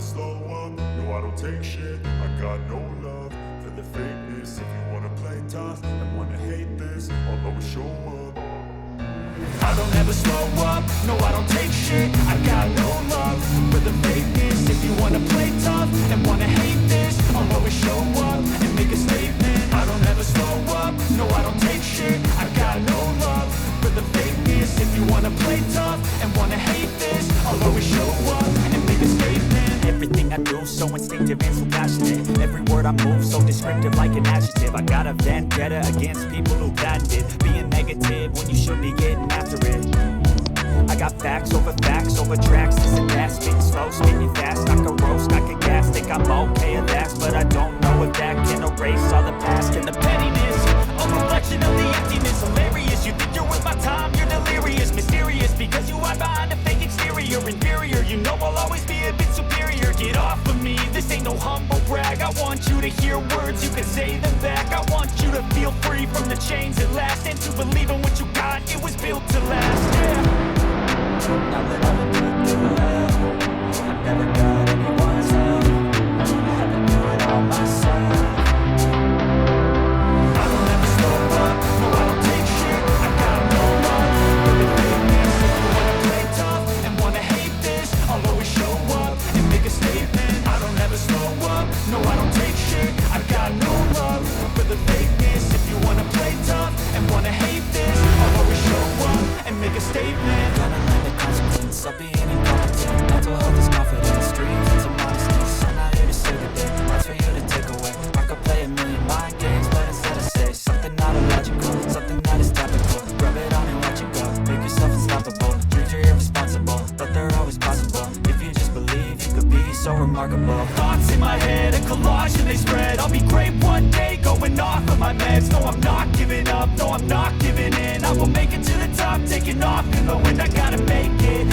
never slow up, no I don't take shit. I got no love for the fakeness. If you wanna play tough and wanna hate this, I'll always show up. I don't ever slow up, no I don't take shit. I got no love for the fakeness. If you wanna play tough and wanna hate this, I'll always show up and make a statement. I don't ever slow up, no I don't take shit. I got no love for the fakeness. If you wanna play tough and wanna hate this, I'll always show up and make a statement. Everything I do so instinctive and so passionate. Every word I move so descriptive like an adjective. I got a vendetta against people who patented being negative when you should be getting after it. I got facts over tracks. This and that, spitting slow, spitting fast. I can roast, I can gas. Think I'm okay at last, but I don't know if that can erase all the past and the pettiness. A reflection of the emptiness. Hilarious, you think you're worth my time, you're delirious. Mysterious, because you hide behind a fake exterior. Inferior, you know I'll always be a bit superior. Get off of me, this ain't no humble brag. I want you to hear words, you can say them back. I want you to feel free from the chains at last, and to believe in what you got, it was built to last, yeah. Now that I've been put through hell, I've never got anyone's help. I had to do it all myself. I don't ever slow up, no I don't take shit. I got no love for the fakeness. If you wanna play tough and wanna hate this, I'll always show up and make a statement. I don't ever slow up, no I don't take shit. I got no love for the fakeness. If you wanna play tough and wanna hate this, I'll always show up and make a statement. Of being incompetent, mental health is confidence, dreams into modestness. I'm not here to save the day, that's for you to take away. I could play a million mind games, but instead I say something not illogical, something that is topical. Rub it on and watch it go, make yourself unstoppable. Dreams are irresponsible, but they're always possible. If you just believe, you could be so remarkable. Thoughts in my head, a collage and they spread. I'll be great one day, going off of my meds. No, I'm not giving up, no, I'm not giving in. I will make it to the top, taking off, knowing I gotta make it.